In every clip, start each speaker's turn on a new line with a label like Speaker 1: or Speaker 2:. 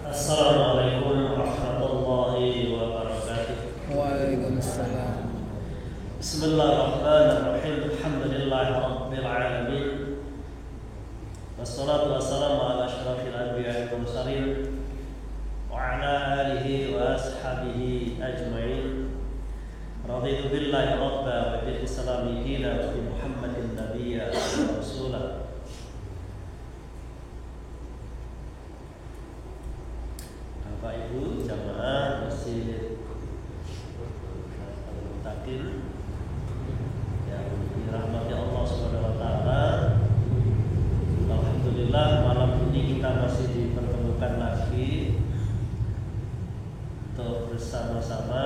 Speaker 1: Assalamualaikum warahmatullahi wabarakatuh.
Speaker 2: Waalaikumsalam.
Speaker 1: Bismillahirrahmanirrahim. Alhamdulillahi rabbil alamin. Wassalatu wassalamu ala asyrafil anbiya'i wal mursalin wa ala alihi wa ashabihi ajma'in. Raditu billahi rabba wa bil islami dina wa bi Muhammadin nabiyya wa rasulah. Bapak Ibu jamaah masjid Al-Muttaqin yang dirahmati Allah Subhanahu wa taala. Alhamdulillah malam ini kita masih dipertemukan lagi untuk bersama-sama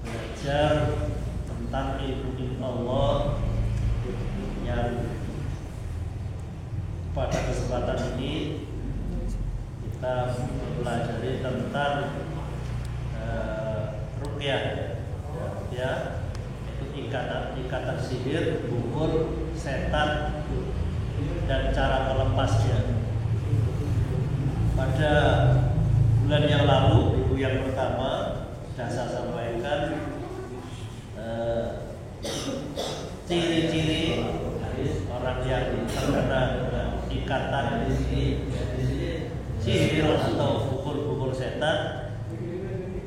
Speaker 1: belajar tentang ilmu Allah yang pada kesempatan ini kita mempelajari tentang ruqyah, ya, itu ikatan sihir, bukul, setan, dan cara melepasnya. Pada bulan yang lalu, minggu yang pertama, sudah saya sampaikan ciri-ciri orang yang terkena ikatan sihir atau pukul-pukul setan.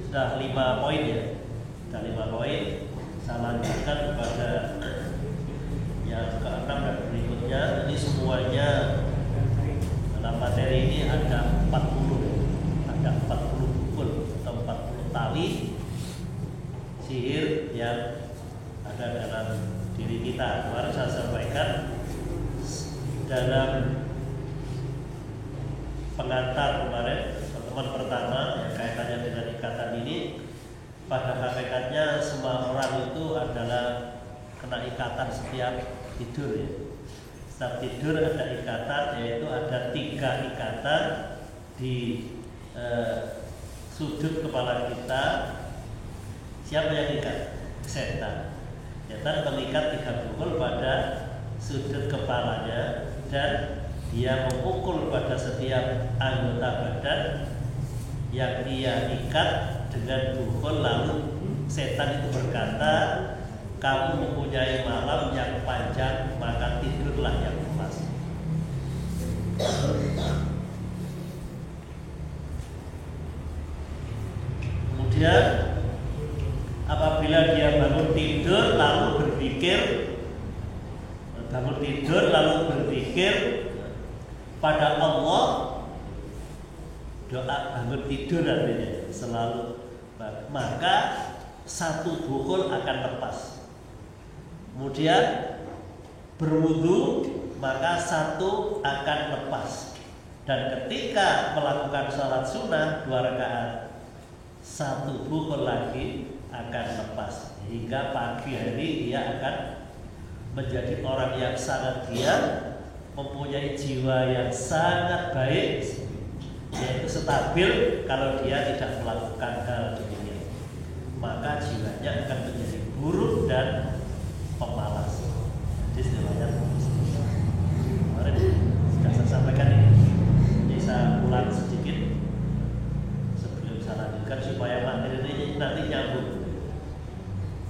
Speaker 1: Sudah 5 poin ya, sudah 5 poin. Saya lanjutkan kepada yang ke-6 dan berikutnya. Ini semuanya dalam materi ini ada 40 pukul atau 40 tali sihir yang ada dalam diri kita. Kemarin saya sampaikan dalam pengantar kemarin, pertemuan pertama yang kaitannya dengan ikatan ini, pada hakikatnya semua orang itu adalah kena ikatan setiap tidur ya. Setiap tidur ada ikatan, yaitu ada 3 ikatan di sudut kepala kita. Siapa yang ikat? Setan. Setan mengikat 3 pukul pada sudut kepalanya dan dia memukul pada setiap anggota badan yang dia ikat dengan pukul. Lalu setan itu berkata, kamu mempunyai malam yang panjang, maka tidurlah yang puas. Kemudian apabila dia bangun tidur lalu berpikir pada Allah, doa bangun tidur artinya selalu, maka 1 pukul akan lepas. Kemudian berwudu, maka 1 akan lepas. Dan ketika melakukan sholat sunnah 2 rakaat, 1 pukul lagi akan lepas. Hingga pagi hari dia akan menjadi orang yang sangat giat, mempunyai jiwa yang sangat baik, yaitu stabil. Kalau dia tidak melakukan hal demikian, maka jiwanya akan menjadi buruk dan pemalas. Jadi istilahnya kemarin sudah saya sampaikan ini. Jadi saya ulang sedikit sebelum saya lanjutkan supaya materi ini nanti nyambung.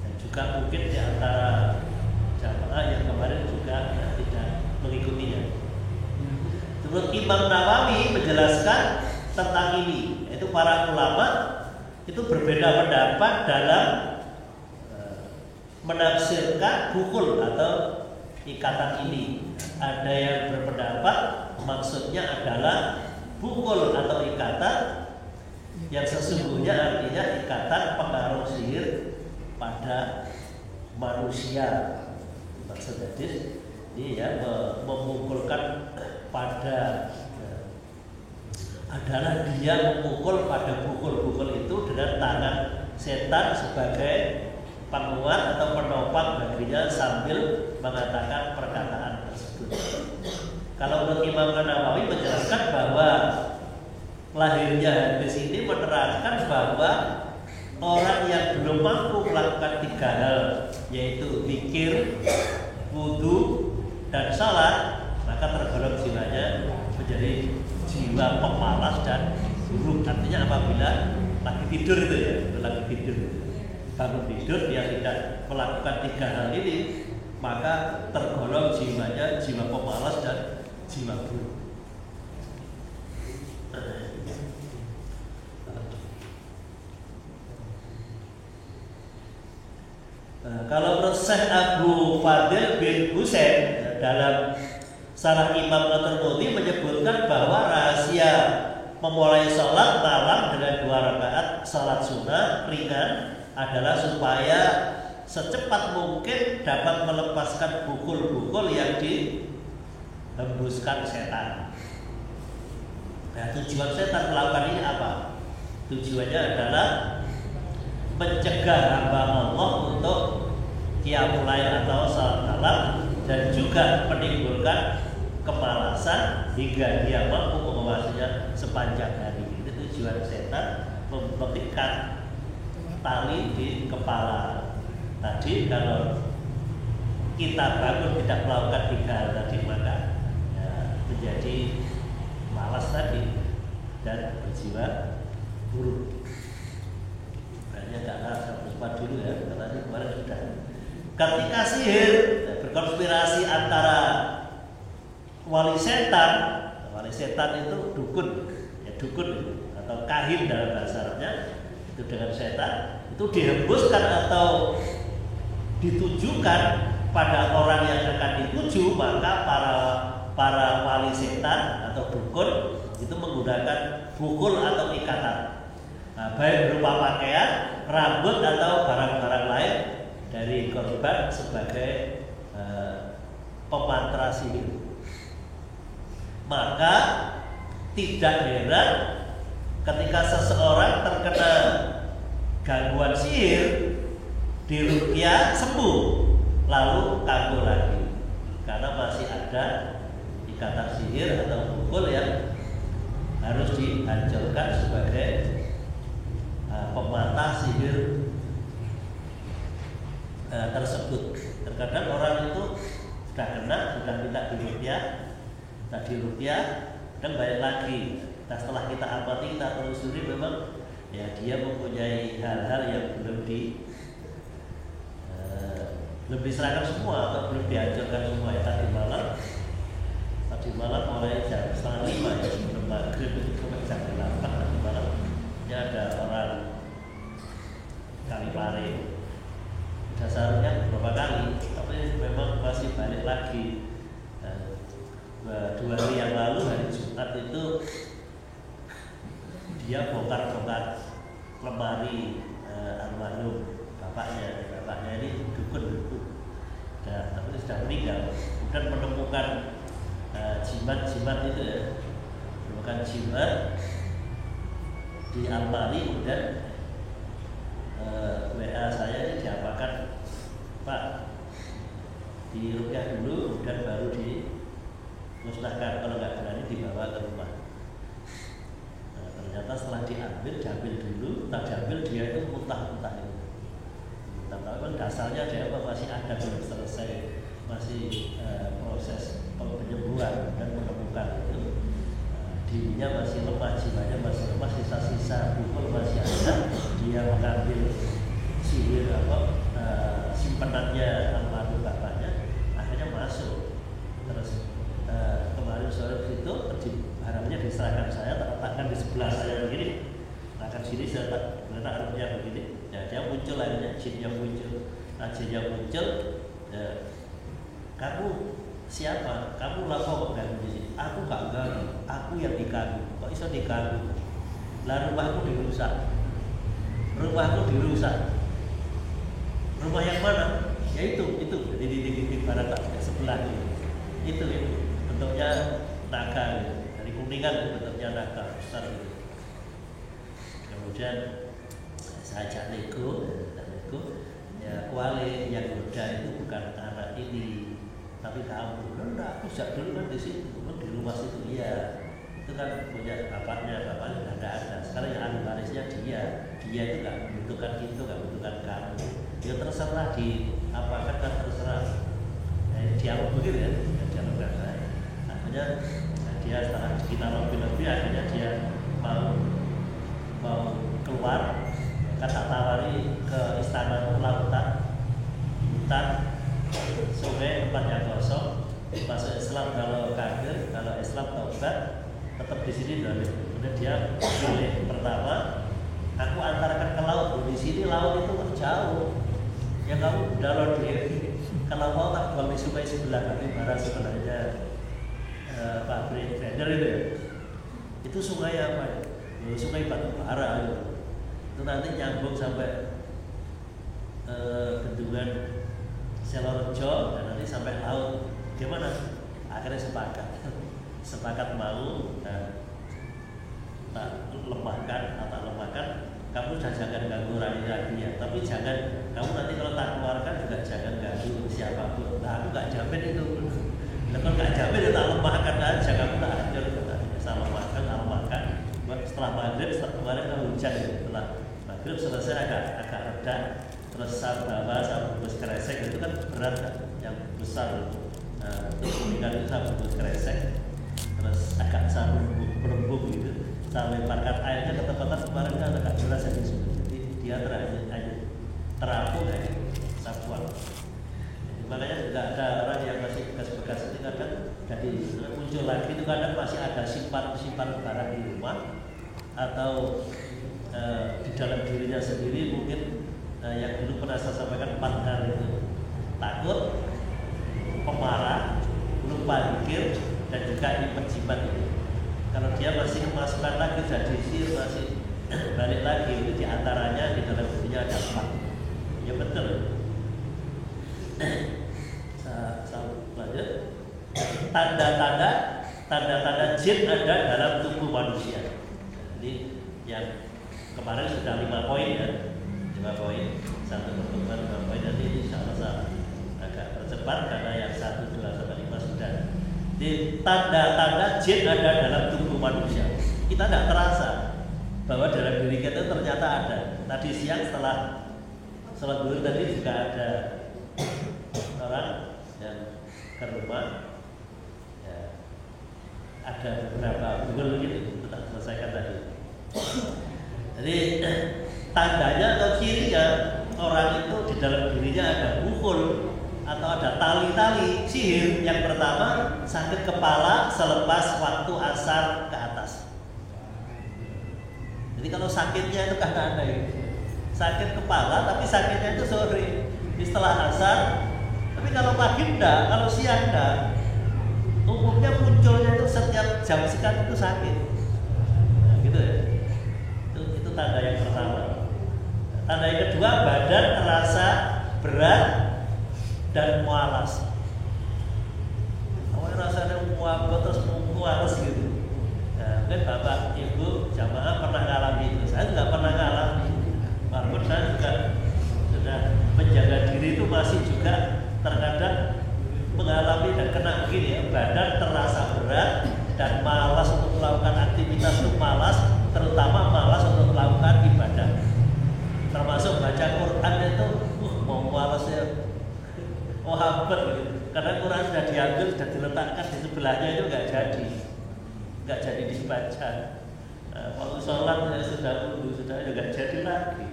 Speaker 1: Dan juga mungkin di antara jamaah yang kemarin juga tidak mengikutinya. Menurut Imam Nawawi menjelaskan tentang ini, yaitu para ulama itu berbeda pendapat dalam menafsirkan pukul atau ikatan ini. Ada yang berpendapat maksudnya adalah pukul atau ikatan yang sesungguhnya artinya ikatan pengaruh sihir pada manusia. Maksudnya ini ya, memukulkan pada adalah dia memukul pada pukul-pukul itu dengan tangan setan sebagai penguat atau penopang baginya sambil mengatakan perkataan tersebut. Kalau menurut Imam Nawawi menjelaskan bahwa lahirnya hadis ini menerangkan bahwa orang yang belum mampu melakukan 3 hal, yaitu zikir, wudu, dan salat, maka tergolong jiwanya menjadi jiwa pemalas dan buruk. Artinya apabila lagi tidur itu ya, lagi tidur, bangun tidur dia tidak melakukan 3 hal ini, maka tergolong jiwanya jiwa pemalas dan jiwa buruk. Kalau menurut Syekh Abu Fadil bin Husain dalam Sarah Imam At-Tirmidzi menyebutkan bahwa rahasia memulai sholat malam dengan 2 rakaat sholat sunnah ringan adalah supaya secepat mungkin dapat melepaskan bukul-bukul yang dihembuskan setan. Nah, tujuan setan melakukan ini apa? Tujuannya adalah mencegah hamba Allah untuk qiyamul lail atau salat malam dan juga menimbulkan kemalasan hingga dia mampu mengawasinya sepanjang hari. Itu tujuan setan memberikan tali di kepala. Tadi kalau kita bangun tidak melakukan 3 hal tadi maka ya, menjadi malas tadi dan berjiwa buruk. Karena saya lupa dulu ya, karena kemarin sudah. Ketika sihir berkonspirasi antara wali setan itu dukun, ya dukun atau kahin dalam bahasa Arabnya, itu dengan setan itu dihembuskan atau ditujukan pada orang yang akan dituju, maka para wali setan atau dukun itu menggunakan bukul atau ikatan. Nah, baik berupa pakaian, rambut atau barang-barang lain dari korban sebagai pemantra sihir. Maka tidak heran ketika seseorang terkena gangguan sihir diruqyah sembuh lalu kambuh lagi karena masih ada ikatan sihir atau bukul yang harus dihancurkan sebagai pematah sihir tersebut. Terkadang orang itu sudah kena, sudah minta diruqyah, dan balik lagi. Nah, setelah kita amati, kita telusuri, memang ya dia mempunyai hal-hal yang belum diserahkan semua atau belum dihancurkan semua. Ya tadi malam mulai jam 4:30 ya, sebelum maghrib sampai jam 8 tadi malam ya ada orang Kalipare. Dasarnya beberapa kali, tapi memang masih balik lagi. 2 hari yang lalu, hari Jumat itu dia bongkar-bongkar lemari almarhum bapaknya ini dukun, tapi sudah meninggal. Kemudian menemukan jimat itu ya, menemukan jimat di almari. Kemudian WA saya ini diapakan, Pak, diruqyah dulu, kemudian baru dimusnahkan. Kalau nggak berani dibawa ke rumah. Nah, ternyata setelah diambil dulu, dia itu muntah-muntah itu. Tapi kan dasarnya dia masih ada, belum selesai, masih proses penyembuhan dan menemukan itu. Dirinya masih lemah, jiwanya masih lemah, sisa-sisa bukul masih ada. Dia mengambil sihir simpenannya almarhum bapaknya, akhirnya masuk. Terus kemarin sore itu barangnya diserahkan saya, terletakkan di sebelah saya begini. Akan sini saya letak arumnya begini. Ya, dia muncul akhirnya, jinnya muncul. Kamu siapa? Kamu lah kok ganggu di sini? Aku gak ganggu, aku yang diganggu. Kok bisa diganggu? Lah rumahku dirusak. Rumah yang mana? Ya itu di barat sebelah itu bentuknya naga gitu. Dari Kuningan bentuknya naga besar gitu. Kemudian saya ajak nego, ya kuali yang goda itu bukan anak ini, tapi kamu. Enggak, aku sejak dulu kan di situ, di rumah situ. Iya, itu kan punya bapaknya nggak ada. Sekarang yang ahli warisnya dia itu nggak membutuhkan itu, nggak membutuhkan kamu. Ya terserah apakan kan terserah. Dialog begitu ya, dialog saya. Akhirnya dia setelah kita lebih akhirnya dia mau keluar, kan tak tawari ke istana lautan, hutan, sungai tempatnya kosong, masuk Islam kalau kafir, kalau Islam taubat tetap di sini dulu. Kemudian dia pilih pertama, aku antarkan ke laut. Di sini laut itu jauh, ya kamu dalam diri. Kalau mau tak buang di sungai sebelah, nanti barat sebelahnya pabrik trader itu ya. Itu sungai apa ya? Sungai Batu Bara itu nanti nyambung sampai bendungan Selorejo dan nanti sampai laut. Gimana? Akhirnya sepakat mau dan tak lemahkan, kamu jangan ganggu rakyat ya. Tapi jangan kamu nanti kalau tak keluarkan juga jangan ganggu siapapun. Nah, aku nggak jamin itu. Kalau nggak jamin ya tak lemahkan aja, kamu tak hancur. Saya lemahkan. Setelah maghrib, setelah kemarin kan hujan ya. Setelah maghrib selesai agak reda, terus saya bungkus kresek itu kan berat kan, yang besar. Terus kuningan itu saya bungkus kresek, terus agak saya berembuk gitu. Saya lemparkan airnya ke tempat kemarin kan agak jelas ya, jadi dia terapung ya, saya buang. Makanya juga ada orang yang masih bekas-bekas itu kadang jadi muncul lagi itu kadang masih ada simpan barang di rumah atau di dalam dirinya sendiri mungkin yang dulu pernah saya sampaikan 4 hal itu takut, pemarah, lupa zikir dan juga jimat itu. Kalau dia masih memasukkan lagi jadi sihir masih balik lagi itu diantaranya di dalam dirinya ada 4. Ya betul. Saya lanjut. Tanda-tanda jin ada dalam tubuh manusia. Jadi yang kemarin sudah 5 poin ya, 5 poin. Satu pertemuan 5 poin. Nanti insya Allah saya agak percepat karena yang 1, 2, sampai 5 sudah. Jadi tanda-tanda jin ada dalam tubuh manusia. Kita tidak terasa bahwa dalam diri kita ternyata ada. Tadi siang setelah sholat zuhur tadi juga ada orang yang ke rumah ya, ada beberapa google gitu kita selesaikan tadi. Jadi tandanya atau cirinya orang itu di dalam dirinya ada bukul atau ada tali-tali sihir. Yang pertama sakit kepala selepas waktu asar ke atas. Jadi kalau sakitnya itu karena ada sakit kepala tapi sakitnya itu sore setelah asar. Tapi kalau pagi enggak, kalau siang enggak. Umumnya munculnya itu setiap jam sekian itu sakit. Nah, gitu ya. Itu tanda yang pertama. Tanda yang kedua, badan terasa berat dan mualas. Awalnya rasanya muabot terus mualas gitu. Nah, mungkin bapak ibu jamaah pernah ngalami itu. Saya juga pernah ngalami. Walaupun saya juga sudah menjaga diri itu masih juga terkadang mengalami dan kena begini ya, badan terasa berat dan malas untuk melakukan aktivitas, itu malas, terutama malas untuk melakukan ibadah, termasuk baca Quran itu mau malasnya habet gitu. Karena Quran sudah diambil, sudah diletakkan di sebelahnya itu nggak jadi dibaca. Waktu sholat sudah nggak jadi lagi.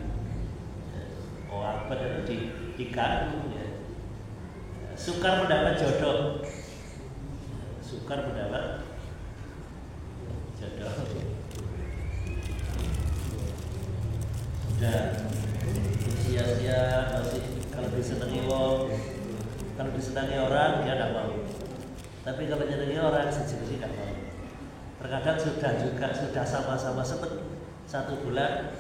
Speaker 1: Habet itu diganggu ya. Sukar mendapat jodoh. Sukar mendapat jodoh. Sudah sia-sia masih kalau disenangi orang dia tidak mau. Tapi kalau menyenangi orang sejujurnya tidak mau. Terkadang sudah sama-sama senang 1 bulan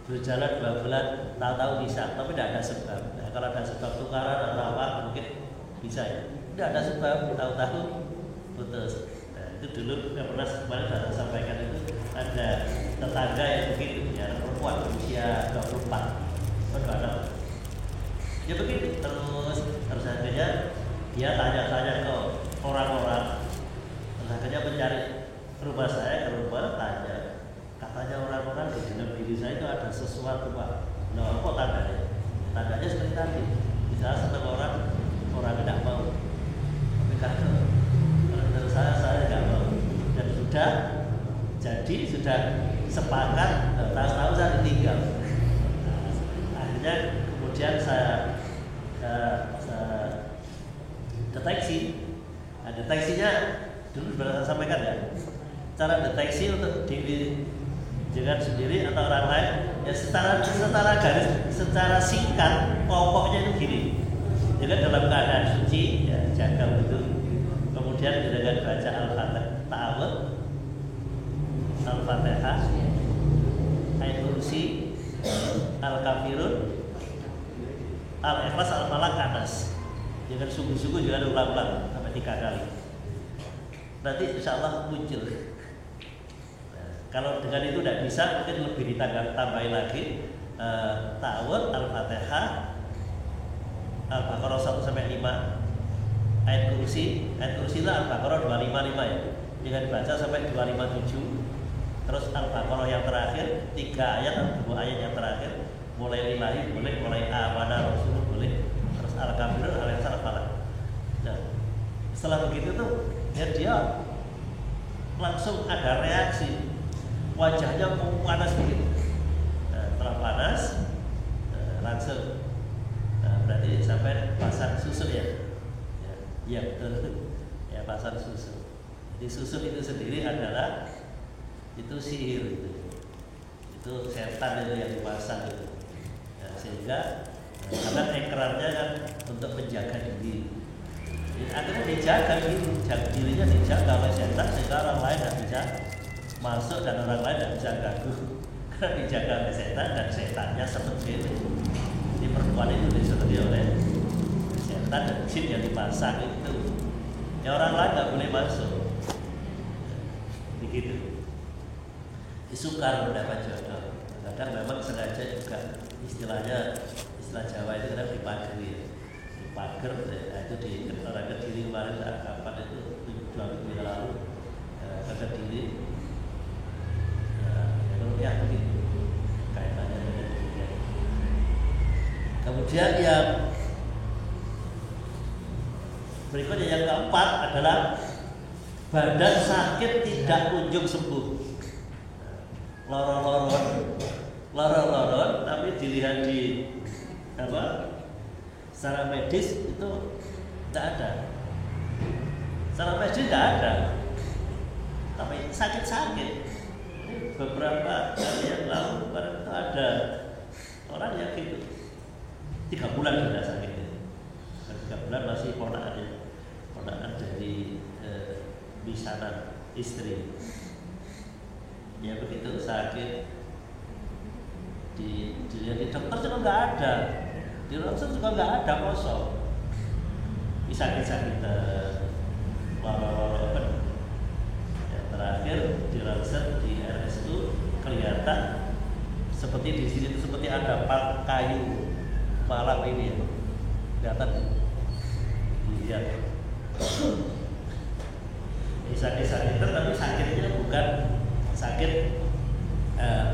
Speaker 1: berjalan 2 bulan tahu-tahu bisa, tapi tidak ada sebab. Nah, kalau ada sebab tukaran atau apa mungkin bisa ya. Tidak ada sebab, tahu-tahu putus. Nah, itu dulu yang pernah kemarin saya sampaikan itu ada tetangga yang begitu ya, perempuan usia 24 atau 26. Ya begitu terus akhirnya dia tanya-tanya ke orang-orang. Terus akhirnya mencari rumah saya, ke rumah tanya. Katanya orang-orang di dalam diri saya itu ada sesuatu Pak. Nah, apa tandanya? Tandanya seperti tadi. Bisa senang orang tidak mau. Tapi kalau menurut saya tidak mau. sepakat, tahu-tahu saya ditinggal. Akhirnya kemudian saya deteksi. Nah, deteksinya dulu sudah saya sampaikan ya. Cara deteksi untuk diri jangan sendiri atau orang lain ya secara garis, secara singkat pokoknya itu gini. Jadi dalam keadaan suci ya jaga wudu, kemudian dengan baca al-fatihah, al-fatihah, ayat kursi, al-kafirun, al-ikhlas, al-falaq, anas. Jangan sungguh-sungguh, jangan ulang-ulang sampai 3 kali. Nanti insya Allah muncul. Kalau dengan itu tidak bisa, mungkin lebih ditambahin lagi ta'awud, al-fatihah, al-baqarah 1-5, ayat kursi itu al-baqarah 255 ya, jangan dibaca sampai 257. Terus al-baqarah yang terakhir 3 ayat atau 2 ayat yang terakhir, mulai lillahi boleh, mulai amana rasul boleh, terus al-kafirun, al-ikhlas, al-falaq. Nah, setelah begitu tuh ya dia langsung ada reaksi. Wajahnya panas begitu. Nah, setelah panas, langsung, berarti sampai pasang susu ya. Ya betul. Ya pasang susu. Jadi susu itu sendiri adalah itu sihir itu setan itu yang dipasang itu. Nah, sehingga karena ekrarnya kan untuk menjaga diri. Jadi, akhirnya dijaga dirinya dijaga oleh setan sehingga orang lain tidak bisa masuk dan orang lain tidak bisa ganggu karena dijaga oleh setan dan setannya seperti itu. Jadi perempuan itu disetupi oleh setan dan jin yang dipasang itu. Ya orang lain tidak boleh masuk. Begitu. Sukar mendapat jodoh. Kadang memang sengaja juga istilah Jawa itu kadang dipageri ya. Dipager, itu di orang Kediri kemarin kapan itu 2 minggu lalu ke Kediri. Ya begitu kaitannya dengan demikian. Kemudian yang berikutnya yang keempat adalah badan sakit tidak kunjung sembuh. Loro-loron tapi dilihat di secara medis itu tidak ada. Secara medis tidak ada. Tapi sakit-sakit. Beberapa hari yang lalu kemarin itu ada orang yang gitu 3 bulan sudah sakit itu. 3 bulan masih ponakan dari misanan istri. Ya begitu sakit dilihat di dokter juga nggak ada, di ronsen juga nggak ada, kosong. Sakit-sakitan, loro-loro. Yang terakhir di ronsen di RS itu kelihatan seperti di sini itu seperti ada kayu malam ini ya, kelihatan dilihat. Sakit-sakitan tapi sakitnya bukan sakit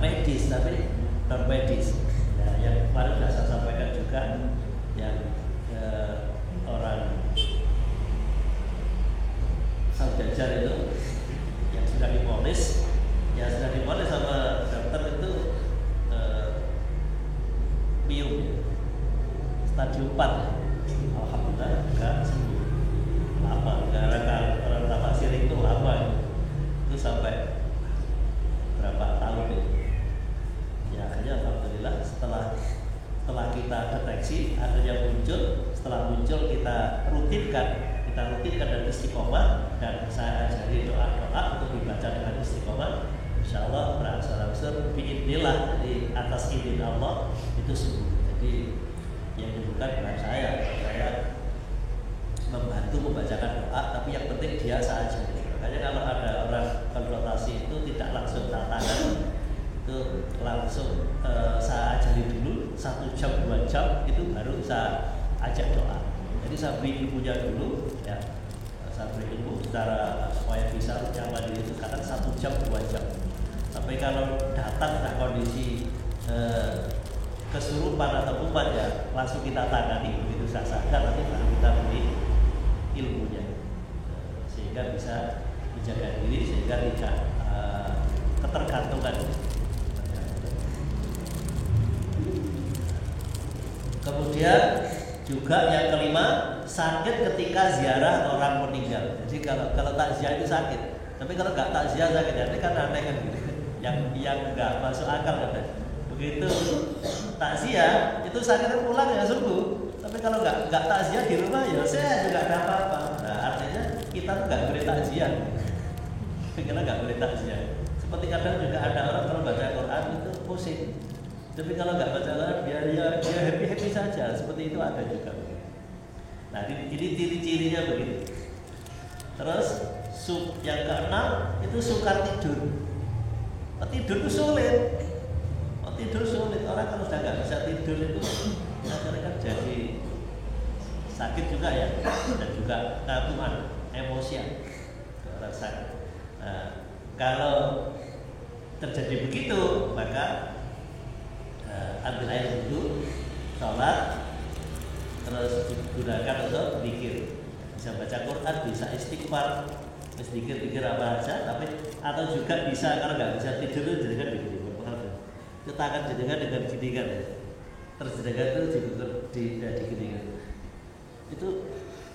Speaker 1: medis tapi non medis. Nah, yang kemarin sudah saya sampaikan juga yang orang Saudajar itu yang sudah diponis sama dokter itu pium stadium 4. Alhamdulillah enggak sembuh. Lama gara-gara orang tafsir itu lama itu sampai berapa tahun itu. Ya akhirnya alhamdulillah setelah kita deteksi akhirnya muncul. Setelah muncul kita rutinkan dan istiqomah, dan saya ajari doa-doa untuk dibaca dengan istiqomah. Insyaallah berangsur-angsur biidznillah di atas izin Allah itu sembuh. Jadi yang bukan saya membantu membacakan doa, tapi yang penting dia saja. Makanya kalau ada orang konsultasi itu tidak langsung tangan, itu langsung saya ajari dulu 1 jam 2 jam itu baru saya ajak doa. Jadi saya beri ilmunya dulu ya, saya beri ilmu secara supaya bisa nyaman itu kadang 1 jam 2 jam. Tapi kalau datang dah kondisi kesurupan atau kumat ya langsung kita tangani, begitu saya sadar nanti baru kita beri ilmunya sehingga bisa menjaga diri sehingga tidak ketergantungan Kemudian juga yang kelima, sakit ketika ziarah orang meninggal. Jadi kalau takziah itu sakit, tapi kalau nggak takziah sakit, jadi kan aneh kan gitu. Yang nggak masuk akal kan. Begitu takziah itu sakitnya pulang ya sembuh. Tapi kalau nggak takziah di rumah ya saya juga nggak apa-apa. Nah artinya kita tuh nggak boleh takziah. Kita nggak boleh takziah. Seperti kadang juga ada orang kalau baca Quran itu pusing. Tapi kalau nggak baca Quran dia happy saja. Seperti itu ada juga. Nah ini ciri-cirinya begitu. Terus yang keenam itu suka tidur. Tidur itu sulit. Tidur sulit. Orang kalau sudah nggak bisa tidur itu akhirnya kan jadi sakit juga ya, dan juga kambuhan, emosian, orang sakit. Nah, kalau terjadi begitu maka ambil air wudhu, sholat, terus digunakan untuk zikir. Bisa baca Quran, bisa istighfar, zikir apa aja, tapi atau juga bisa kalau nggak bisa tidur itu jadikan begini, itu tangan jadikan dengan ginikan ya, terus jadikan itu diginikan, itu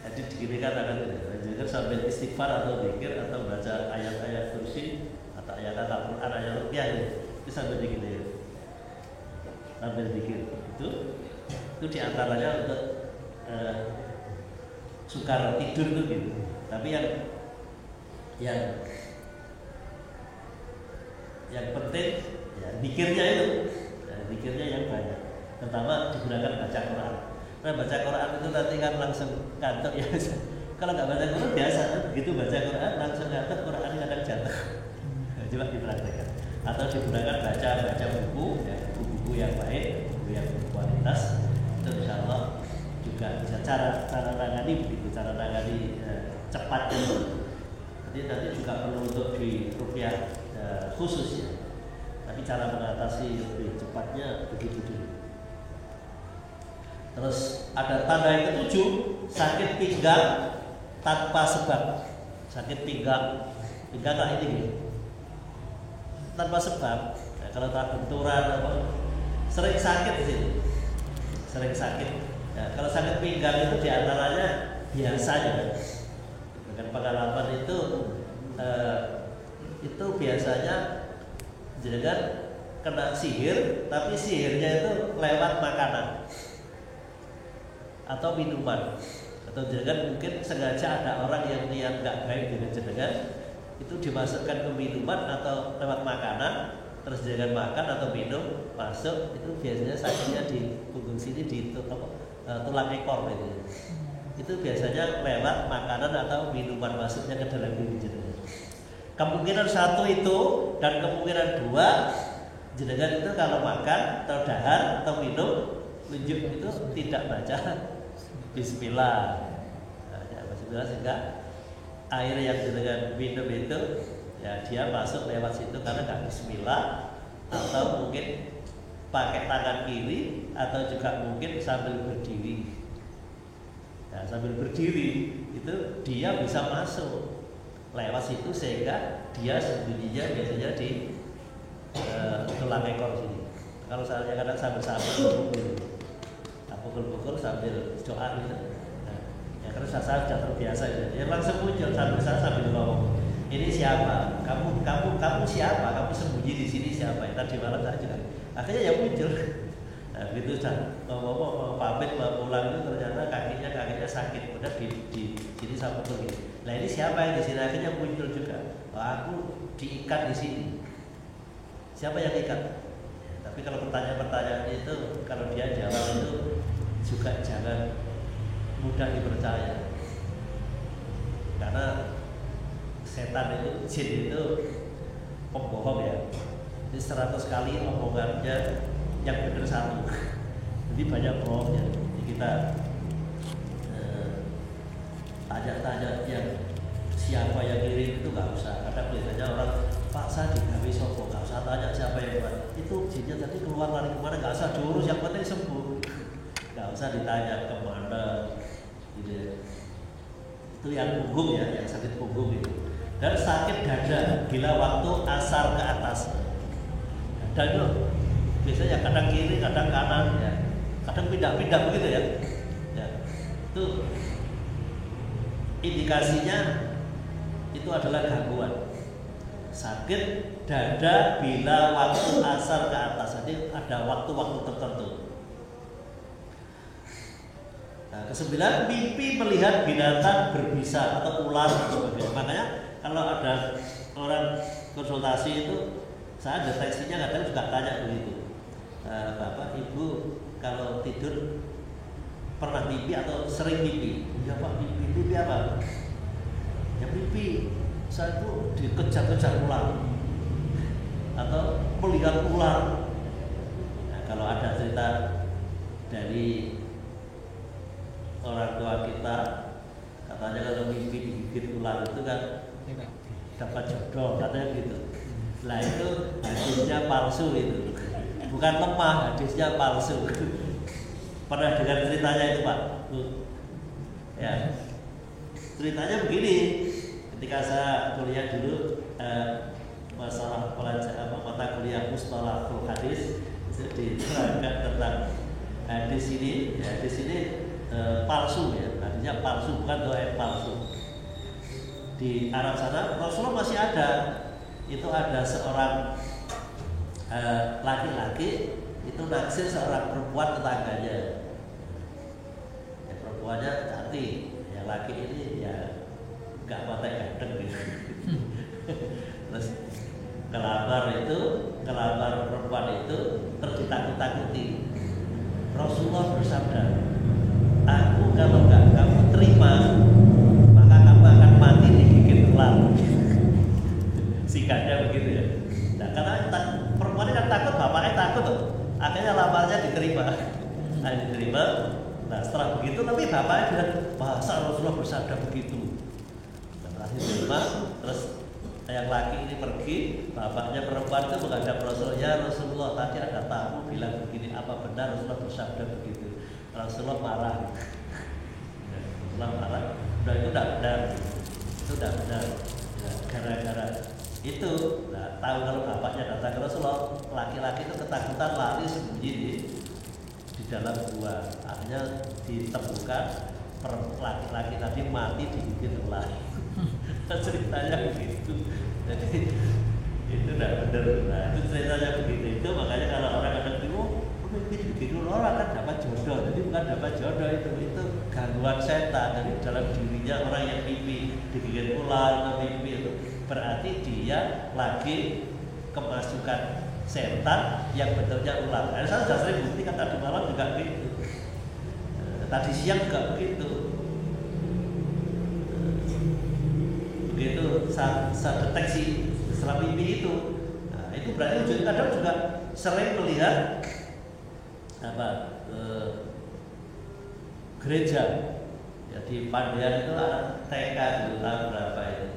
Speaker 1: jadi diginikan tangan itu, jadikan sambil istighfar atau zikir atau baca ayat-ayat kursi atau ayat Al-Quran, ayat ruqyah itu sambil diginikan, sambil zikir itu diantaranya untuk sukar tidur itu gitu. Tapi yang penting ya zikirnya itu, zikirnya yang banyak. Pertama digunakan baca Quran. Karena baca Quran itu nanti kan langsung kantuk ya. Kalau nggak baca Quran biasa, begitu baca Quran langsung kantuk, Quran kadang jatuh. Coba dipraktekkan. Atau digunakan baca buku, ya, buku-buku yang baik, buku yang berkualitas. Itu insya Allah juga bisa cara tangani begitu, cara tangani cepat itu. Jadi nanti juga perlu untuk di rupiah khusus ya. Tapi cara mengatasi lebih cepatnya begitu dulu. Terus ada tanda yang ketujuh, sakit pinggang tanpa sebab. Sakit pinggang kayak ini tanpa sebab. Nah, kalau tak benturan apa, sering sakit di sini. Sering sakit. Nah, kalau sakit pinggang itu diantaranya biasanya dengan pengalaman itu biasanya jangan kena sihir, tapi sihirnya itu lewat makanan atau minuman, atau jangan mungkin sengaja ada orang yang niat nggak baik dengan jenengan itu dimasukkan ke minuman atau lewat makanan, terus jangan makan atau minum masuk, itu biasanya sakitnya di punggung sini, di tulang ekor itu biasanya lewat makanan atau minuman masuknya ke dalam diri jenengan. Kemungkinan satu itu, dan kemungkinan dua, jenengan itu kalau makan atau dahar atau minum tunjuk itu tidak baca Bismillah. Bismillah sehingga air yang jenengan minum itu ya dia masuk lewat situ karena nggak Bismillah, atau mungkin pakai tangan kiri, atau juga mungkin sambil berdiri. Nah, sambil berdiri itu dia bisa masuk lewat situ sehingga dia sembunyinya biasanya di tulang ekor sini. Kalau saya kadang sambil pukul sambil doa gitu. Nah, ya karena saya sudah terbiasa gitu. Ya langsung muncul sambil ngomong. Ini siapa? Kamu siapa? Kamu sembunyi di sini siapa? Ya, tadi malam saya juga. Akhirnya ya muncul. Nah, begitu sudah mau pamit mau pulang itu ternyata kakinya sakit, udah di sini sampai begini. Nah ini siapa yang di sini? Akhirnya muncul juga. Aku diikat di sini. Siapa yang ikat? Tapi kalau pertanyaan itu kalau dia jawab itu juga jangan mudah dipercaya, karena setan itu, jin itu pembohong ya. Jadi 100 kali omongannya yang benar satu. Jadi banyak bohongnya. Jadi kita tanya-tanya yang siapa yang kirim itu nggak usah. Kadang biasanya orang, Pak saya digawe sopo, nggak usah tanya siapa yang buat. Itu jinnya tadi keluar lari kemana, nggak usah diurus, yang penting sembuh. Nggak usah ditanya kemana, gitu ya. Itu yang punggung ya, yang sakit punggung itu. Dan sakit dada bila waktu asar ke atas. Dada itu biasanya kadang kiri, kadang kanan ya. kadang pindah-pindah begitu ya. Ya, itu indikasinya itu adalah gangguan sakit dada bila waktu asar ke atas. Jadi ada waktu-waktu tertentu. Nah, kesembilan, mimpi melihat binatang berbisa atau ular dan sebagainya. Makanya kalau ada orang konsultasi itu, saya deteksinya kadang juga tanya begitu, Bapak, Ibu kalau tidur pernah mimpi atau sering mimpi? Ya Pak, mimpi apa? Ya mimpi saya itu dikejar-kejar ular atau melihat ular. Nah, kalau ada cerita dari orang tua kita, katanya kalau mimpi digigit ular itu kan dapat jodoh, katanya gitu. Nah itu hadisnya palsu itu, bukan lemah, hadisnya palsu. Pernah dengar ceritanya itu Pak? Ya, ceritanya begini. Ketika saya kuliah dulu masalah pelajaran mata kuliah mustalahul hadis, itu diterangkan tentang hadis ini. Ya, hadis ini palsu ya, hadisnya palsu, bukan doa palsu. Di Arab sana Rasulullah masih ada. Itu ada seorang laki-laki itu naksir seorang perempuan tetangganya. Ya, perempuannya cantik, ya laki ini ya nggak pakai ganteng gitu. Terus kelamar perempuan itu terditakut-takuti. Rasulullah bersabda, aku kalau nggak kamu terima, maka kamu akan mati digigit ular. Singkatnya begitu ya. Nah, karena perempuan ini kan takut, bapaknya takut tuh. Akhirnya lamarnya diterima. Nah, diterima. Nah, setelah begitu tapi bapaknya bilang, masa Rasulullah bersabda begitu. Setelah diterima, terus yang laki ini pergi, bapaknya perempuan itu menghadap Rasulullah, ya Rasulullah, tadi ada tamu bilang begini, apa benar Rasulullah bersabda begitu? Rasulullah marah. Rasulullah marah. Udah itu tidak benar. Itu tidak benar. Ya, gara-gara itu, nah, tahu kalau bapaknya datang ke Rasulullah, laki-laki itu ketakutan lari sembunyi di dalam gua. Akhirnya ditemukan laki-laki tadi mati digigit ular. Ceritanya begitu. Jadi itu tidak benar. Nah, itu ceritanya begitu. Itu makanya kalau orang ada bingung, mimpi digigit ular kan dapat jodoh. Jadi bukan dapat jodoh, itu gangguan setan. Jadi dalam dirinya orang yang mimpi digigit ular atau mimpi itu berarti dia lagi kemasukan setan yang bentuknya ular. Nah, saya sudah sering buktikan tadi malam juga begitu. Tadi siang juga begitu. Begitu saya deteksi setelah mimpi itu. Nah, itu berarti kadang juga sering melihat gereja. Ya, di Pandian itu ada TK dulu tahun berapa itu?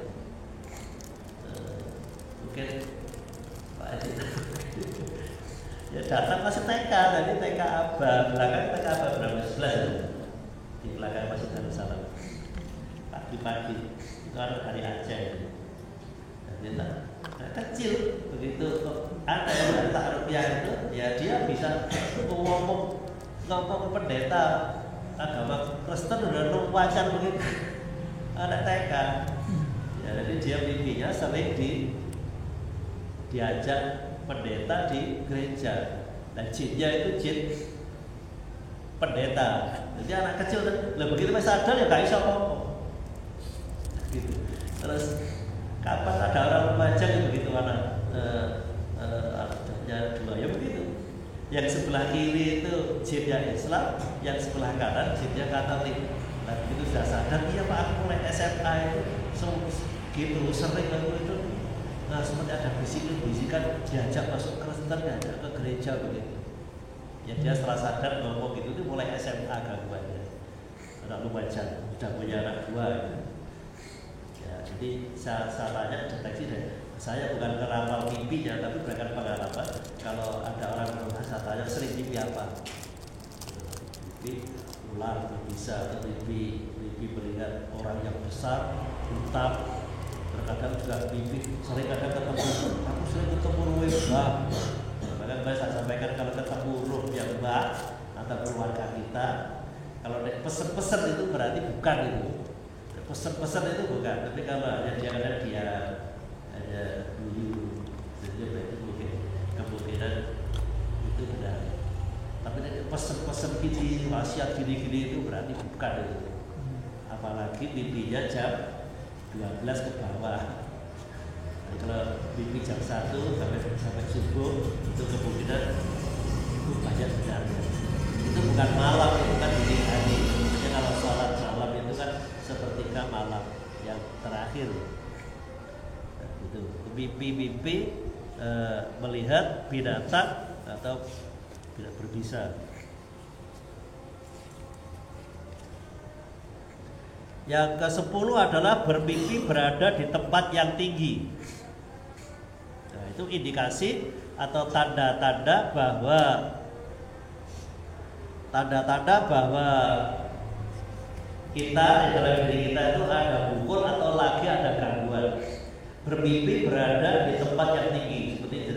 Speaker 1: Mungkin Pak Edi ya datang masih TK, tadi TK Abah, belakang TK Abah berapa? 11 di belakang masih Darussalam. Pagi-pagi itu anak dari Aceh itu. Nah, kecil begitu ada yang letak rupiah itu, ya dia bisa ngomong pendeta agama Kristen udah wajar begitu. Anak TK. Ya, jadi dia mimpinya sering diajak pendeta di gereja. Dan jinnya itu jin pendeta. Jadi anak kecil lah begitu masih sadar ya gak bisa ngomong. Gitu. Terus kapan ada orang remaja begitu anak anaknya dua ya begitu. Yang sebelah kiri itu jinnya Islam, yang sebelah kanan jinnya Katolik. Nah begitu sudah sadar, iya Pak aku mulai SMA itu gitu sering aku itu. Nah seperti ada bisikan diajak masuk Kristen, diajak ke gereja begitu. Ya dia setelah sadar ngomong gitu itu mulai SMA gangguannya. Anak remaja sudah punya anak dua gitu. Ya, jadi saya tanya deteksi deh. Saya bukan ngeramal mimpinya, tapi berdasarkan pengalaman. Kalau ada orang berumah, saya tanya sering mimpi apa? Mimpi ular, bisa atau mimpi melihat orang yang besar, hitam. Terkadang juga mimpi, sering kadang ketemu. Aku sering ketemu ruh Mbak. Bahkan saya sampaikan kalau ketemu ruh yang Mbak ataupun kita. Kalau pesen-pesen itu berarti bukan itu. Pesen-pesen itu bukan. Tapi kalau hanya dia hanya dulu, jadi berarti mungkin kemungkinan itu benar. Tapi pesen-pesen gini, wasiat gini-gini itu berarti bukan itu. Apalagi mimpinya jam 12 ke bawah. Jadi kalau mimpi jam 1 sampai subuh itu kemungkinan itu banyak benarnya. Itu bukan malam, itu kan dini hari. Jadi kalau sholat malam itu kan sepertiga malam yang terakhir. Nah, itu mimpi-mimpi melihat binatang atau tidak berbisa. Yang ke-10 adalah bermimpi berada di tempat yang tinggi. Nah, itu indikasi atau tanda-tanda bahwa kita di dalam diri kita itu ada bukur atau lagi ada gangguan. Bermimpi berada di tempat yang tinggi, seperti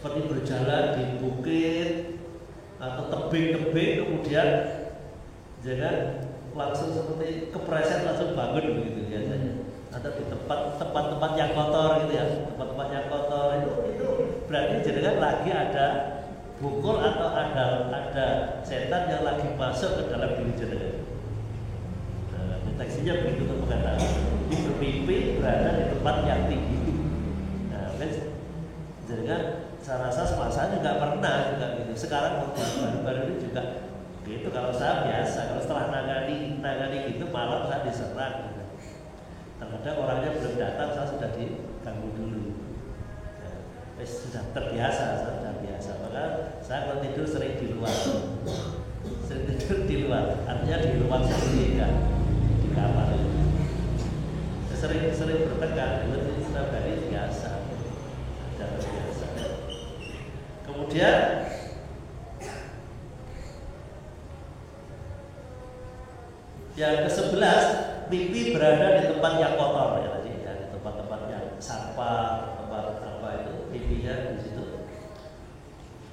Speaker 1: seperti berjalan di bukit atau tebing-tebing, kemudian jangan langsung seperti kepreset langsung bangun begitu biasanya. Atau di tempat-tempat yang kotor gitu ya, tempat-tempat yang kotor itu berarti jenengan lagi ada bukul atau ada setan yang lagi masuk ke dalam diri jenengan. Nah, deteksinya begitu untuk mengatakan ini bermimpi berada di tempat yang tinggi. Nah, kan jenengan saya rasa saya juga pernah juga gitu. Sekarang baru-baru ini juga gitu. Kalau saya biasa, kalau setelah nangani gitu malam saya diserang. Gitu. Terkadang orangnya belum datang, saya sudah diganggu dulu. Ya, sudah terbiasa, saya sudah biasa. Maka saya kalau tidur sering di luar, artinya di ruang sendiri kan, di kamar. Sering bertengkar, itu sudah dari biasa, sudah terbiasa. Kemudian yang ke-11, mimpi berada di tempat yang kotor ya tadi, ya, di tempat-tempat yang sampah, tempat apa itu mimpinya di situ.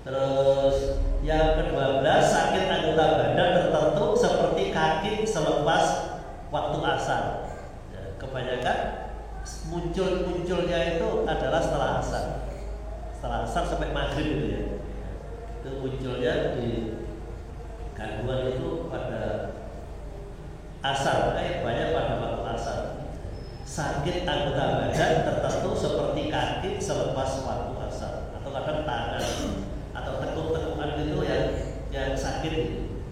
Speaker 1: Terus yang ke-12, sakit anggota badan tertentu seperti kaki selepas waktu asar. Ya, kebanyakan munculnya itu adalah setelah asar sampai maghrib itu ya. Itu munculnya di gangguan itu pada asar, banyak pada waktu asar. Sakit anggota badan tertentu seperti kaki selepas waktu asar, atau kadang tangan atau tekuk-tekukan itu yang sakit itu.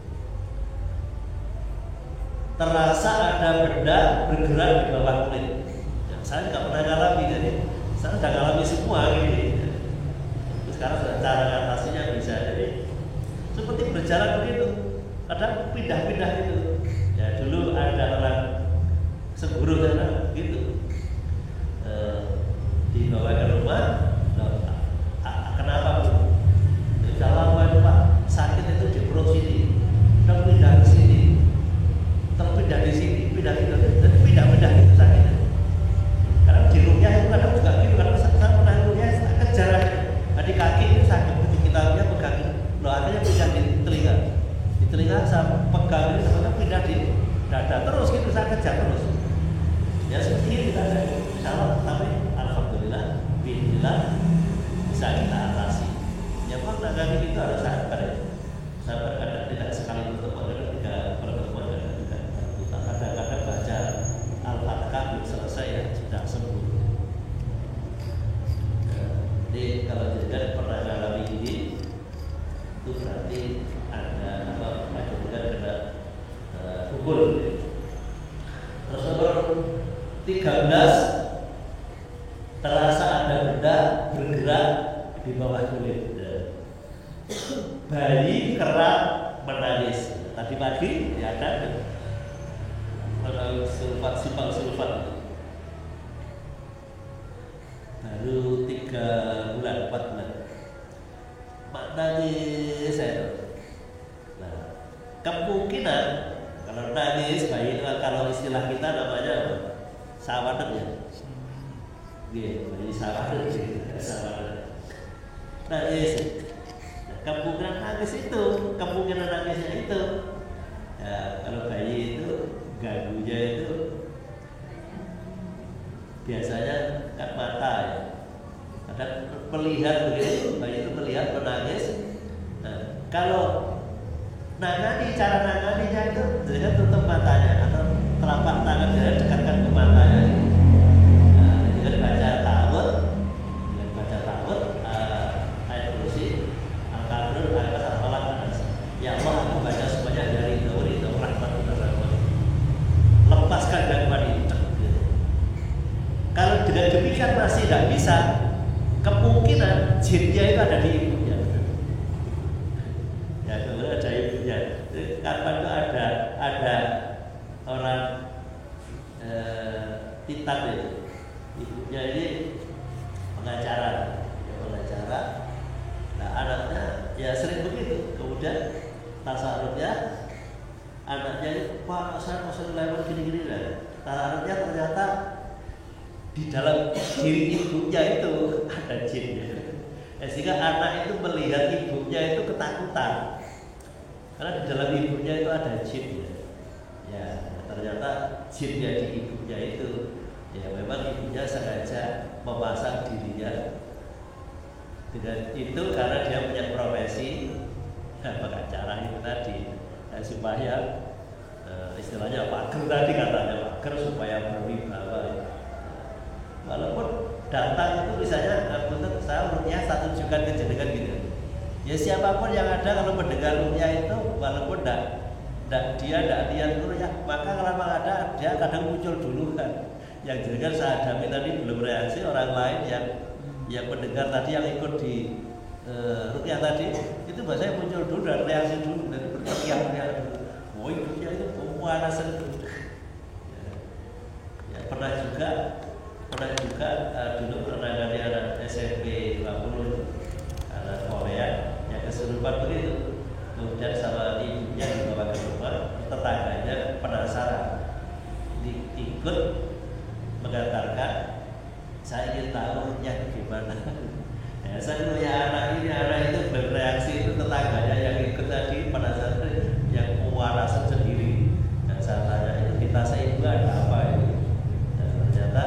Speaker 1: Terasa ada benda bergerak di bawah kulit. Ya, saya nggak pernah ngalami, jadi saya sudah ngalami semua ini. Sekarang sudah cara atasinya bisa, jadi seperti berjalan begitu, kadang pindah-pindah gitu. Ya dulu ada orang seguru sana gitu, dibawa ke rumah, kenapa bu? Kalau Pak sakit itu di perut sini, pindah ke sini, terpindah di sini, pindah gitu sakitnya. Karena di rupiah itu kadang juga gitu, karena saya pernah rupiah kejar di kaki itu sakit, begitu kita dia pegang, loh akhirnya pindah di telinga saya pegang ini sampai pindah di dada terus gitu, saya kejar terus. Ya seperti ini kita ada, insyaallah, tapi alhamdulillah, bismillah bisa kita atasi. Ya Pak, nangani itu harus sabar ya. Sabar kadang tidak sekali bertemu, kadang tidak pertemuan, kadang tidak berputar. Kadang-kadang baca Al-Fatihah belum selesai ya sudah sembuh. Jadi kalau tidak pernah mengalami ini, itu berarti ada juga kena pukul. Terus nomor 13, terasa ada benda bergerak di bawah kulit. Bayi kerap menangis. Tadi pagi ya kan, simpang sulfat baru 3 bulan, 4 bulan. Mak nangis saya. Nah, kemungkinan kalau nangis bayi, kalau istilah kita namanya apa? Sawadet ya. Iya, bayi sawadet. Nangis. kemungkinan nangis itu, kemungkinan nangisnya itu. Ya, kalau bayi itu ganggunya itu biasanya kan mata ya. Kadang melihat begitu, bayi itu melihat menangis. Nah, kalau cara nanganinya itu dengan tutup matanya atau telapak tangan dia dekatkan ke matanya. Nah, dengan baca ta'awudz, ayat kursi, al-kafirun, ayat al-falaq, ya Allah aku baca semuanya dari rahmat. Lepaskan gangguan itu. Kalau dengan demikian masih tidak bisa, kemungkinan jinnya itu ada di ibunya. Ya, kemudian ada ibunya. Kapan itu ada orang titan itu, ibunya ini pengacara. Nah, anaknya ya sering begitu. Kemudian tasarrufnya anaknya itu, Pak, saya mau lewat gini-gini lah. Tasarrufnya ternyata di dalam diri ibunya itu ada jinnya. Sehingga anak itu melihat ibunya itu ketakutan karena di dalam ibunya itu ada jin. Ya, ternyata jinnya di ibunya itu ya memang ibunya sengaja memasang dirinya dengan itu karena dia punya profesi pengacara itu tadi, supaya istilahnya pager tadi katanya, pager supaya berwibawa. Walaupun datang itu misalnya saya rukyah satu juga kejadian gitu. Ya siapapun yang ada kalau mendengar rukyah itu walaupun dia tidak lihat rukyah, maka kalau ada dia kadang muncul dulu kan. Yang jenengan saya hadami tadi belum reaksi, orang lain yang mendengar tadi yang ikut di rukyah tadi itu biasanya muncul dulu dan reaksi dulu dan berteriak-teriak dulu. Oh ibunya itu pemanasan itu. Ya, pernah juga dulu menangani anak SMP 50 anak Korea yang kesurupan begitu, kemudian sama ibunya dibawa ke rumah, tetangganya penasaran ikut mengantarkan, saya ingin tahu yang gimana. Ya, saya punya anak itu bereaksi, itu tetangganya yang ikut tadi penasaran yang mewarasan sendiri, dan saya tanya itu di tas ibu ada apa ini, dan ternyata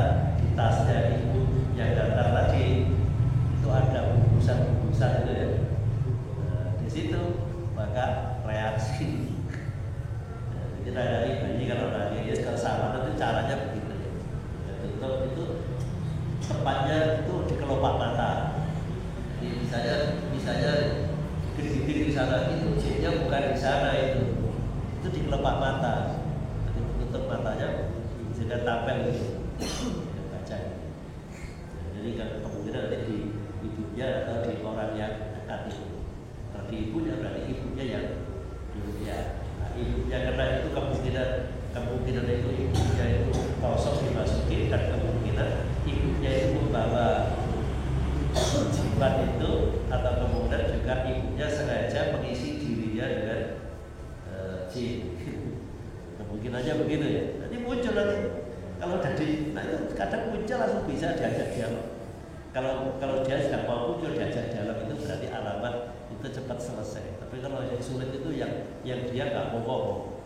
Speaker 1: tasnya ibu yang datang tadi itu ada bungkusan itu ya. Nah, di situ maka reaksi. Kita dari bayi kalau nangis kalau sama itu caranya begitu ya. Tutup itu tepatnya itu di kelopak mata. Jadi misalnya gede-gede di sana itu jinnya bukan di sana itu di kelopak mata. Jadi tutup matanya sehingga tapel gitu. Jadi kan kemungkinan nanti di ibunya atau di orang yang dekat itu. Kalau di ibunya berarti ibunya yang ibunya. Nah, ibunya karena itu kemungkinan itu ibunya itu kosong dimasuki dan kemungkinan ibunya itu membawa jimat itu atau kemungkinan juga ibunya sengaja mengisi dirinya dengan jin. Kemungkinannya begitu ya. Nanti muncul nanti. Kalau jadi, nah itu kadang muncul langsung bisa diajak dialog. Kalau dia sedang mau muncul diajak dialog itu berarti alamat itu cepat selesai. Tapi kalau yang sulit itu yang dia nggak mau ngomong,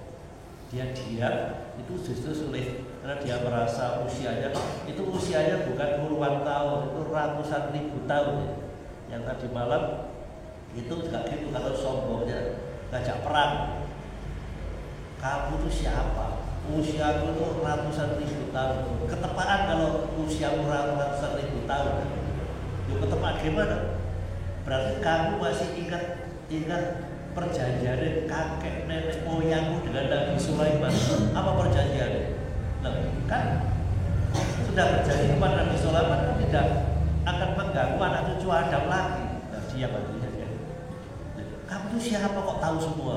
Speaker 1: dia diam, itu justru sulit karena dia merasa usianya bukan puluhan tahun, itu ratusan ribu tahun. Yang tadi malam itu juga gitu kalau sombongnya ngajak perang. Kamu itu siapa? Usiamu itu ratusan ribu tahun. Ketepaan kalau usiamu ratusan ribu tahun. Itu ketepaan gimana? Berarti kamu masih ingat perjanjian kakek nenek moyangmu dengan Nabi Sulaiman. Apa perjanjiannya? Nah, kan sudah berjanji kepada Nabi Sulaiman kan tidak akan mengganggu anak cucu Adam lagi. Nah, dia maksudnya. Kamu itu siapa kok tahu semua?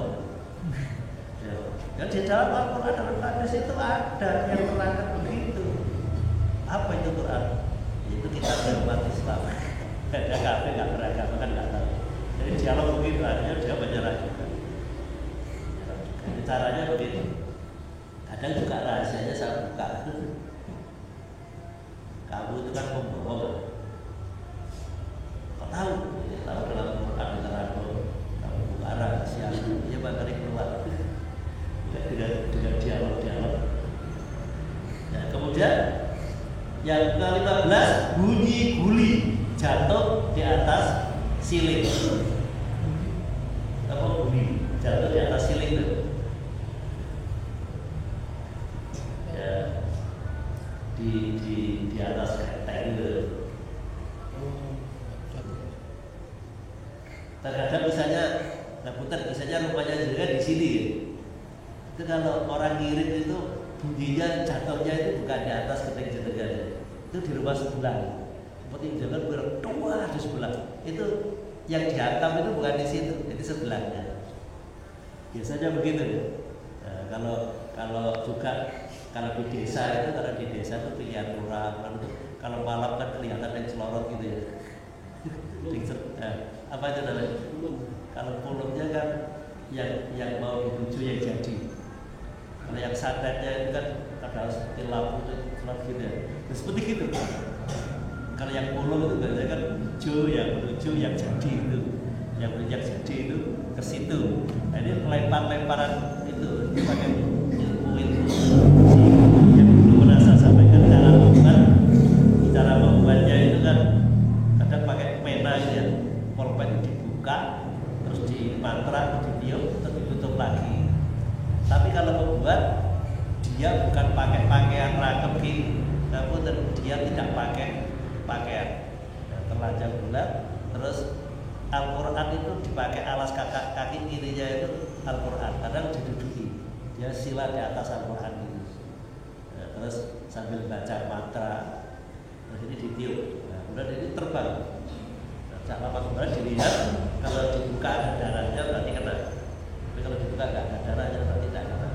Speaker 1: Dan di dalam Al-Quran dalam hadis itu ada yang menerangkan begitu. Apa itu Quran? Itu kitab umat Islam. Ada kafir nggak beragama kan nggak tahu. Jadi dialog begitu artinya dia menyerah juga. Jadi caranya begitu. Kadang juga rahasianya saya buka. Kamu itu kan pembohong. Kau tahu dalam Quran diterangkan Yang ke-15 bunyi guli jatuh di atas siling. Apa guli jatuh di atas siling itu? Ya, di atas genteng itu. Terkadang misalnya, nah putar misalnya rumahnya juga di sini. Itu kalau orang ngirim itu bunyinya jatuhnya itu bukan di atas genteng jenengan, itu di rumah sebelah. Seperti jangan berdoa di sebelah. Itu yang dihantam itu bukan di situ, itu sebelahnya. Biasanya begitu ya. Nah, kalau di desa itu tuh pilihan orang. Kalau malam kan kelihatan yang celorot gitu ya. Apa itu namanya? Kalau pulungnya kan yang mau dituju yang jadi. Kalau yang santetnya itu kan kadang seperti lampu gitu ya. Nah, seperti gitu. Kalau yang pulung itu biasanya kan menuju yang jadi itu. Yang jadi itu ke situ. Nah, ini lemparan itu pakai ilmu itu. Yang dulu pernah saya sampaikan cara membuatnya itu kan kadang pakai pena gitu ya. Pulpen itu dibuka, terus di mantra, ditiup, terus ditutup lagi. Tapi kalau membuat dia bukan pakai pakaian rangkep gini, namun dia tidak pakai pakaian telanjang bulat. Terus Al-Quran itu dipakai alas kaki kirinya itu Al-Quran, kadang diduduki, dia sila di atas Al-Quran itu. Nah, terus sambil baca mantra, terus ini ditiup, nah, kemudian ini terbang. Nah, lama kemudian dilihat, kalau dibuka ada darahnya berarti kena, tapi kalau dibuka nggak ada darahnya berarti tidak kena.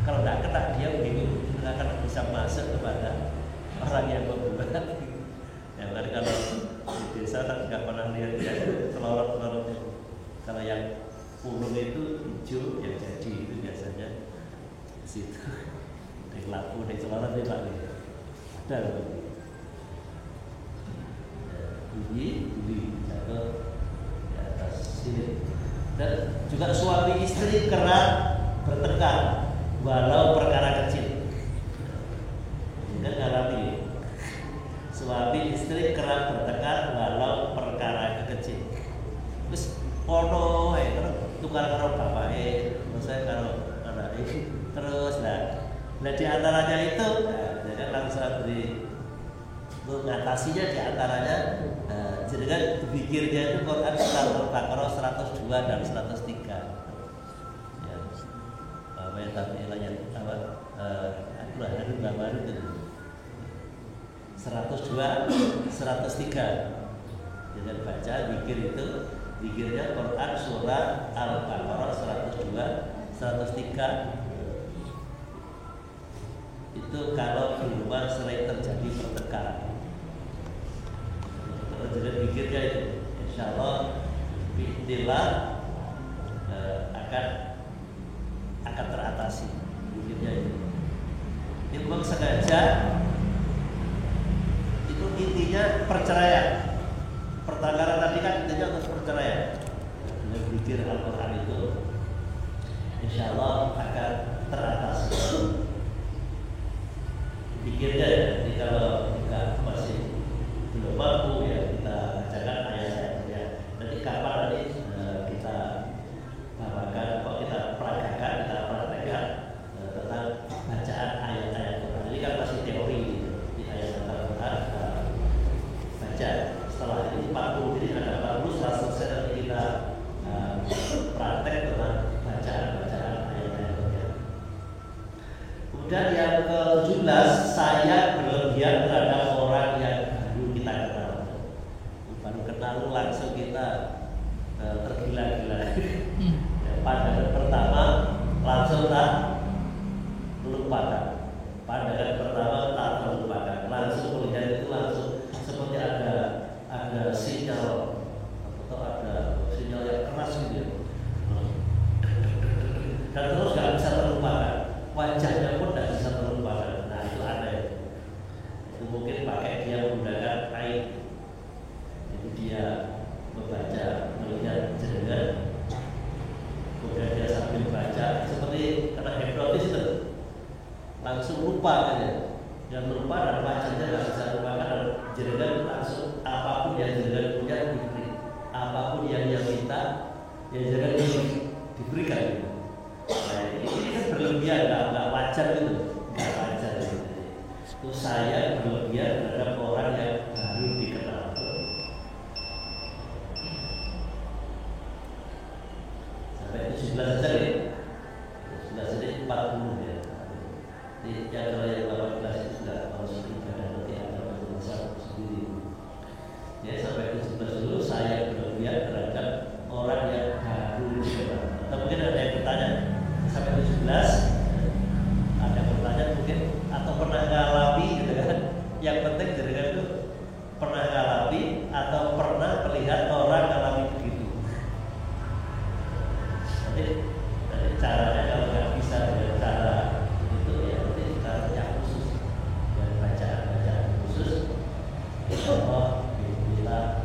Speaker 1: Kalau nggak kena dia bingung, nggak akan bisa masuk kepada orang yang membuat. Ya, tadi kalau di desa kan nggak pernah lihat ya telurut itu. Kalau yang pulung itu hijau yang jadi itu biasanya di situ. Dari lampu, dari telurut itu Pak. Ada loh. Bunyi jatuh di atas sini. Dan juga suami istri kerap bertengkar walau perkara kecil. Jangan alami. Suami istri kerap bertengkar walau perkara kecil. Terus pono terus tukar karo bapake, terus saya karo anake. Terus lah di antaranya itu jangan langsung beri mengatasinya di antaranya jenengan pikirnya itu Quran surat Al-Baqarah 102 dan 103. Ya. Apa yang tadi apa? Ada gambar itu. 102, 103. Jangan baca zikir itu, zikirnya Quran surat Al-Baqarah 102, 103. Itu kalau di rumah sering terjadi pertengkaran. Jadi zikirnya itu, insya Allah bi'idillah akan teratasi zikirnya itu. Ini memang sengaja. Itu intinya perceraian. Pertengkaran tadi kan intinya untuk perceraian. Dengan zikir Al-Quran itu insya Allah akan teratasi. Pikirnya ya, jadi kalau kita masih belum mampu ya kita bacakan ayat-ayatnya. Nanti kapan nanti kita bawakan, kok kita praktekkan tentang bacaan ayat-ayat Quran. Ini kan masih teori gitu. Di ayat Al-Quran baca. Setelah ini 40, jadi ada 40 setelah selesai nanti kita praktek tentang bacaan ayat-ayat Quran. Kemudian yang ke-17, saya berlebihan terhadap orang yang baru kita kenal. Baru kenal langsung kita tergila-gila. Pandangan pertama langsung tak melupakan. Pandangan pertama tak melupakan. Langsung melihat itu langsung seperti ada sinyal atau ada sinyal yang keras gitu ya. Dan terus nggak bisa terlupakan. Wajahnya pun tidak bisa terlupakan. Nah itu ada ya. Itu mungkin pakai dia menggunakan air. Jadi dia membaca, melihat jenengan, kemudian dia sambil baca seperti kena hipnotis itu, langsung lupa kan ya. Yang lupa dan wajahnya nggak bisa tahu yang minta, ya jangan diberikan gitu. Nah, ini kan berlebihan, nggak wajar gitu, nggak wajar gitu. Itu saya berlebihan terhadap orang yang baru dikenal. Sampai 17 saja ya, 17 jadi 40 ya. Jadi kalau yang 18 itu sudah masuk ibadah nanti akan berusaha sendiri. Ya sampai 17 dulu saya berlebihan terhadap orang yang baru dikenal. Atau mungkin ada yang bertanya sampai 17 ada pertanyaan mungkin atau pernah ngalami gitu kan. Yang penting jenengan itu pernah ngalami atau pernah melihat orang ngalami begitu. Nanti caranya kalau nggak bisa dengan cara itu ya nanti caranya khusus dan bacaan khusus. Allah bila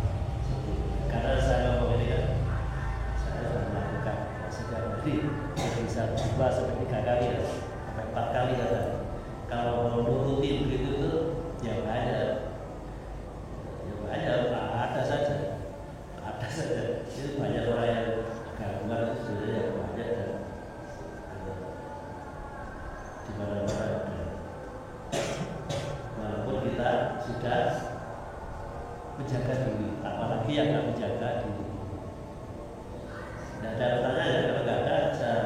Speaker 1: karena saya ngomong ini kan saya sudah melakukan sejak tadi bisa 2 sampai 3 kali ya, sampai 4 kali ya. Kalau mau nurutin begitu tuh ya banyak, ada saja, itu banyak orang yang gangguan itu sebenarnya yang banyak dan di mana-mana walaupun kita sudah menjaga diri, apalagi yang nggak menjaga diri. Nah, ada pertanyaan kalau nggak ada saya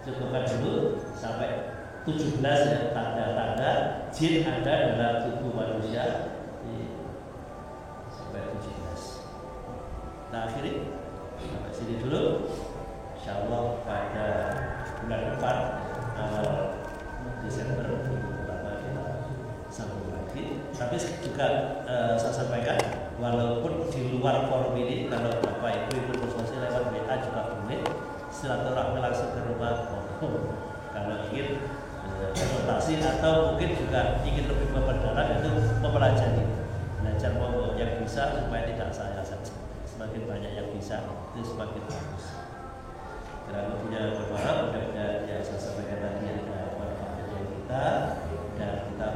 Speaker 1: cukupkan dulu sampai 17 ya, tanda-tanda jin ada dalam tubuh manusia sampai 17. Nah akhirnya sampai sini dulu. Insyaallah pada bulan depan awal Desember pertama kita sambung lagi. Tapi juga saya sampaikan walaupun di luar forum ini kalau Bapak Ibu ikut diskusi lewat WA juga boleh, silaturahmi langsung ke rumah. Kalau ingin konsultasi atau mungkin juga ingin lebih memperdalam itu mempelajari, belajar monggo yang bisa supaya tidak saya saja. Semakin banyak yang bisa itu semakin bagus. Karena punya berharap mudah-mudahan yang saya sampaikan tadi ada manfaatnya kita dan kita